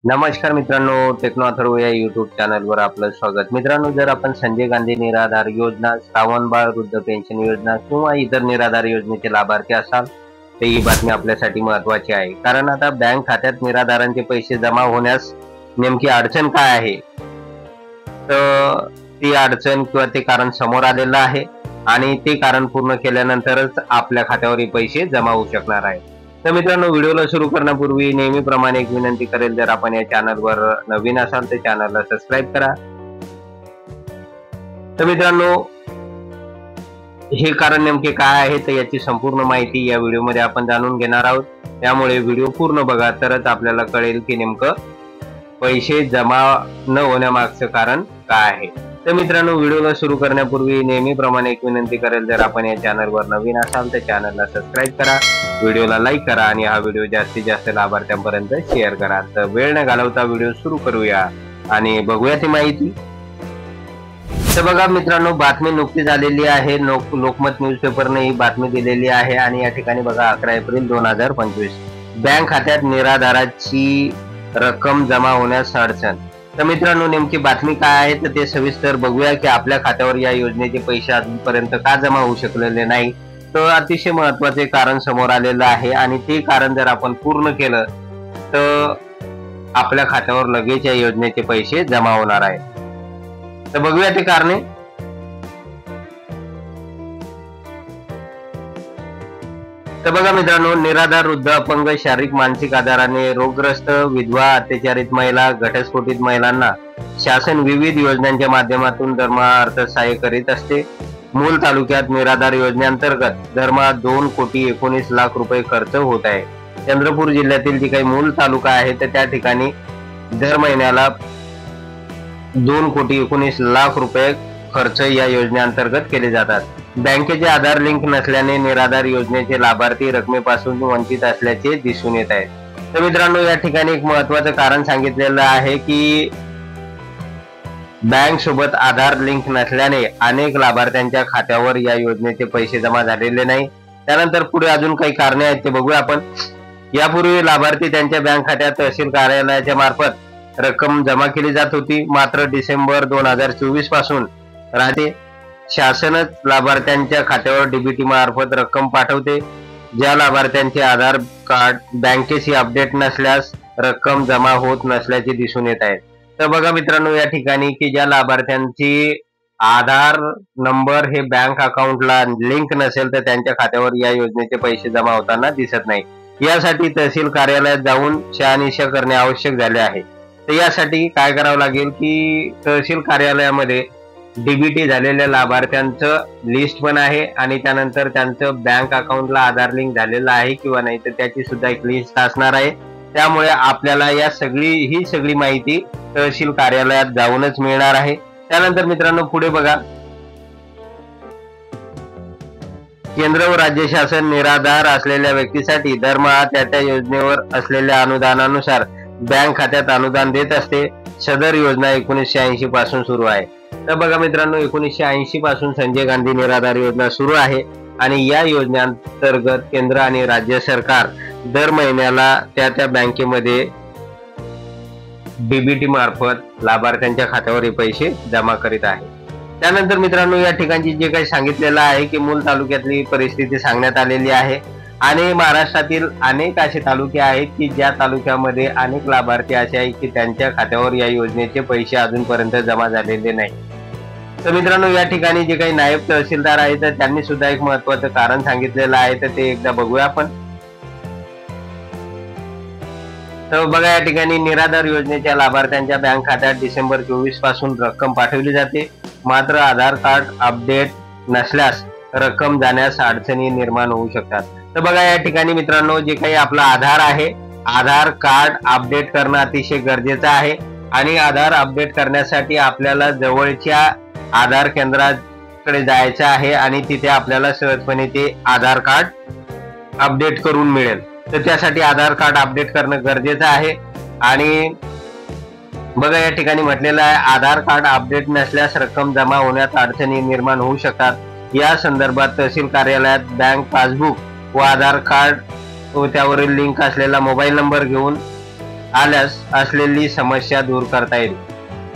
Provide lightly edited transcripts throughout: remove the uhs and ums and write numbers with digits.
नमस्कार मित्रांनो, टेक्नो अथर्व या युट्यूब चॅनलवर आपलं स्वागत। मित्रांनो, जर आपण संजय गांधी निराधार योजना, श्रावणबाळ वृद्ध पेन्शन योजना किंवा इतर निराधार योजनेचे लाभार्थी असाल तर ही बातमी आपल्यासाठी महत्त्वाची आहे। कारण आता बँक खात्यात निराधारांचे पैसे जमा होण्यास नेमकी अडचण काय आहे, तर ती अडचण किंवा ते कारण समोर आलेलं आहे आणि ते कारण पूर्ण केल्यानंतरच आपल्या खात्यावर हे पैसे जमा होऊ शकणार आहे। तर मित्रांनो, व्हिडिओला सुरू करण्यापूर्वी नेहमीप्रमाणे एक विनंती करेल, जर आपण या चॅनलवर नवीन असाल तर चॅनलला सबस्क्राईब करा। तर मित्रांनो, हे कारण नेमके काय आहे तर याची संपूर्ण माहिती या व्हिडिओमध्ये आपण जाणून घेणार आहोत। त्यामुळे व्हिडिओ पूर्ण बघा, तरच आपल्याला कळेल की नेमकं पैसे जमा न होण्यामागचं कारण काय आहे। तर मित्रांनो, व्हिडिओला सुरू करण्यापूर्वी नेहमीप्रमाणे एक विनंती करेल, जर आपण या चॅनलवर नवीन असाल तर चॅनलला सबस्क्राईब करा, व्हिडिओला लाईक करा आणि हा व्हिडिओ जास्तीत जास्त लाभार्थ्यांपर्यंत शेअर करा। तर वेळ न घालवता व्हिडिओ सुरू करूया आणि बघूया ती माहिती। तर बघा मित्रांनो, बातमी नुकतीच आलेली आहे, लोकमत न्यूजपेपरने ही बातमी दिलेली आहे आणि या ठिकाणी बघा 11 एप्रिल 2025 बँक खात्यात निराधाराची रक्कम जमा होण्यास अडचण। तर मित्रांनो, नेमकी बातमी काय आहे तर ते सविस्तर बघूया की आपल्या खात्यावर या योजनेचे पैसे अजूनपर्यंत का जमा होऊ शकलेले नाही। तर अतिशय महत्त्वाचे कारण समोर आलेलं आहे आणि ते कारण जर आपण पूर्ण केलं तर आपल्या खात्यावर लगेच या योजनेचे पैसे जमा होणार आहे। तर बघूया ते कारणे। तर बघा मित्रांनो, निराधार, वृद्ध, अपंग, शारीरिक मानसिक आजाराने रोगग्रस्त, विधवा, अत्याचारित महिला, घटस्फोटित महिलांना शासन विविध योजनांच्या माध्यमातून दरमहा अर्थसहाय्य करीत असते। मूल तालुक्यात निराधार योजनेअंतर्गत दरमहा 2,19,00,000 रुपये खर्च होत आहे। चंद्रपूर जिल्ह्यातील जे काही मूल तालुका आहे तर त्या ठिकाणी दर महिन्याला 2,19,00,000 रुपये खर्च या योजनेअंतर्गत केले जातात। बँकेचे आधार लिंक नसल्याने निराधार योजनेचे लाभार्थी रकमेपासून वंचित असल्याचे दिसून येत आहे। तर मित्रांनो, या ठिकाणी एक महत्त्वाचं कारण सांगितलेलं आहे की बँक सोबत आधार लिंक नसल्याने अनेक लाभार्थ्यांच्या खात्यावर या योजनेचे पैसे जमा झालेले नाही। त्यानंतर पुढे अजून काही कारणे आहेत ते बघूया आपण। यापूर्वी लाभार्थी त्यांच्या बँक खात्यात तहसील कार्यालयाच्या मार्फत रक्कम जमा केली जात होती, मात्र डिसेंबर 2024 पासून राज्य शासनच लाभार्थ्यांच्या खात्यावर डीबीटी मार्फत रक्कम पाठवते। ज्या लाभार्थ्यांचे आधार कार्ड बँकेशी अपडेट नसल्यास रक्कम जमा होत नसल्याचे दिसून येत आहे। तर बघा मित्रांनो, या ठिकाणी की ज्या लाभार्थ्यांची आधार नंबर हे बँक अकाउंटला लिंक नसेल तर त्यांच्या खात्यावर या योजनेचे पैसे जमा होताना दिसत नाही। यासाठी तहसील कार्यालयात जाऊन शहानिशा करणे आवश्यक झाले आहे। तर यासाठी काय करावं लागेल की तहसील कार्यालयामध्ये डीबीटी झालेल्या लाभार्थ्यांचं लिस्ट पण आहे आणि त्यानंतर त्यांचं बँक अकाउंटला आधार लिंक झालेलं आहे किंवा नाही तर त्याची सुद्धा एक लिस्ट असणार आहे। त्यामुळे आपल्याला ही सगळी माहिती तहसील कार्यालयात जाऊनच मिळणार आहे। त्यानंतर मित्रांनो, पुढे बघा, केंद्र व राज्य शासन निराधार असलेल्या व्यक्तीसाठी दरमहा त्या योजनेवर असलेल्या अनुदानानुसार बँक खात्यात अनुदान देत असते। सदर योजना 1980 पासून सुरू आहे। तर बघा मित्रांनो, 1980 पासून संजय गांधी निराधार योजना सुरू आहे आणि या योजनेअंतर्गत केंद्र आणि राज्य सरकार दर महिन्याला त्या बँकेमध्ये डीबीटी मार्फत लाभार्थ्यांच्या खात्यावर हे पैसे जमा करीत आहे। त्यानंतर मित्रांनो, या ठिकाणी जे काही सांगितलेलं आहे की मूल तालुक्यातली परिस्थिती सांगण्यात आलेली आहे आणि महाराष्ट्रातील अनेक असे तालुके आहेत की ज्या तालुक्यामध्ये अनेक लाभार्थी असे आहेत की त्यांच्या खात्यावर या योजनेचे पैसे अजूनपर्यंत जमा झालेले नाही। तर मित्रांनो, या ठिकाणी जे काही नायब तहसीलदार आहेत तर त्यांनी सुद्धा एक महत्त्वाचं कारण सांगितलेलं आहे, तर ते एकदा बघूया आपण। तर बघा, या ठिकाणी निराधार योजनेच्या लाभार्थ्यांच्या बँक खात्यात डिसेंबर 24 पासून रक्कम पाठवली जाते, मात्र आधार कार्ड अपडेट नसल्यास रक्कम जाण्यास अडचणी निर्माण होऊ शकतात। तर बघा, या ठिकाणी मित्रांनो, जे काही आपला आधार आहे, आधार कार्ड अपडेट करणं अतिशय गरजेचं आहे आणि आधार अपडेट करण्यासाठी आपल्याला जवळच्या आधार केंद्राकडे जायचं आहे आणि तिथे आपल्याला सहजपणे ते आधार कार्ड अपडेट करून मिळेल। तर त्यासाठी आधार कार्ड अपडेट करणं गरजेचं आहे आणि बघा, या ठिकाणी म्हटलेलं आहे, आधार कार्ड अपडेट नसल्यास रक्कम जमा होण्यात अडचणी निर्माण होऊ शकतात। या संदर्भात तहसील कार्यालयात बँक पासबुक व आधार कार्ड व त्यावरील लिंक असलेला मोबाईल नंबर घेऊन आल्यास असलेली समस्या दूर करता येईल.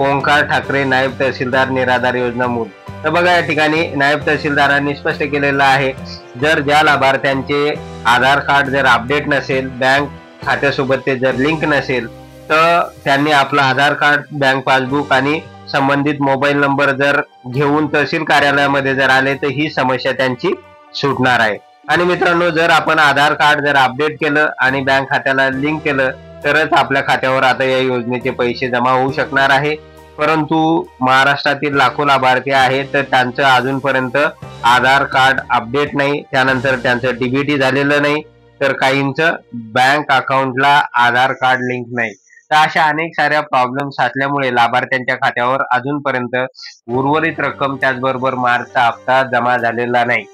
ओंकार ठाकरे, नायब तहसीलदार, निराधार योजना मूल. तर बघा या ठिकाणी नायब तहसीलदारांनी स्पष्ट केलेलं आहे, जर ज्या लाभार्थ्यांचे आधार कार्ड जर अपडेट नसेल, बँक खात्यासोबत ते जर लिंक नसेल, तर त्यांनी आपलं आधार कार्ड, बँक पासबुक आणि संबंधित मोबाईल नंबर जर घेऊन तहसील कार्यालयामध्ये जर आले तर ही समस्या त्यांची सुटणार आहे. आणि मित्रांनो, जर आपण आधार कार्ड जर अपडेट केलं आणि बँक खात्याला लिंक केलं तरच आपल्या खात्यावर आता या योजनेचे पैसे जमा होऊ शकणार आहे. परंतु महाराष्ट्रातील लाखो लाभार्थी आहेत तर त्यांचं अजूनपर्यंत आधार कार्ड अपडेट नाही, त्यानंतर त्यांचं डीबीटी झालेलं नाही, तर काहींचं बँक अकाउंटला आधार कार्ड लिंक नाही. तर अशा अनेक साऱ्या प्रॉब्लेम्स असल्यामुळे लाभार्थ्यांच्या खात्यावर अजूनपर्यंत उर्वरित रक्कम त्याचबरोबर मार्चचा हप्ता जमा झालेला नाही.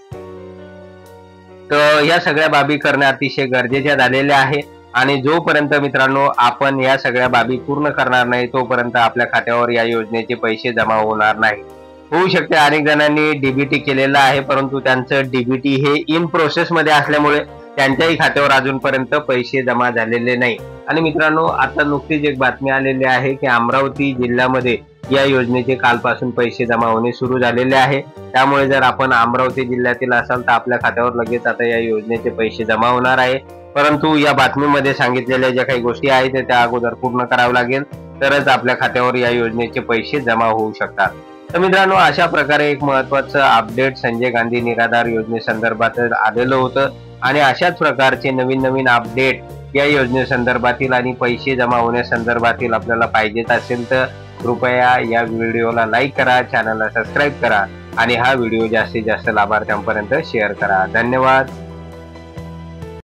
तर या सगळ्या बाबी करणं अतिशय गरजेच्या झालेल्या आहे. आणि जोपर्यंत मित्रांनो आपण या सगळ्या बाबी पूर्ण करणार नाही तोपर्यंत आपल्या खात्यावर या योजनेचे पैसे जमा होणार नाही. होऊ शकते अनेक जणांनी डीबीटी केलेलं आहे, परंतु त्यांचं डीबीटी हे इन प्रोसेस मध्ये असल्यामुळे त्यांच्याही खात्यावर अजूनपर्यंत पैसे जमा झालेले नाही. आणि मित्रांनो, आता नुकतीच एक बातमी आलेली आहे की अमरावती जिल्ह्यामध्ये या योजनेचे कालपासून पैसे जमा होणे सुरू झालेले आहे. त्यामुळे जर आपण अमरावती जिल्ह्यातील असाल तर आपल्या खात्यावर लगेच आता या योजनेचे पैसे जमा होणार आहे. परंतु या बातमीमध्ये सांगितलेल्या ज्या काही गोष्टी आहेत त्या अगोदर पूर्ण करावं लागेल, तरच आपल्या खात्यावर या योजनेचे पैसे जमा होऊ शकतात. तर मित्रांनो, अशा प्रकारे एक महत्त्वाचं अपडेट संजय गांधी निराधार योजनेसंदर्भात आलेलं होतं. आणि अशाच प्रकारचे नवीन नवीन अपडेट या योजनेसंदर्भातील आणि पैसे जमा होण्यासंदर्भातील आपल्याला पाहिजेत असेल तर कृपया या व्हिडिओला लाईक करा, चॅनलला सबस्क्राईब करा आणि हा व्हिडिओ जास्तीत जास्त लाभार्थ्यांपर्यंत शेअर करा. धन्यवाद.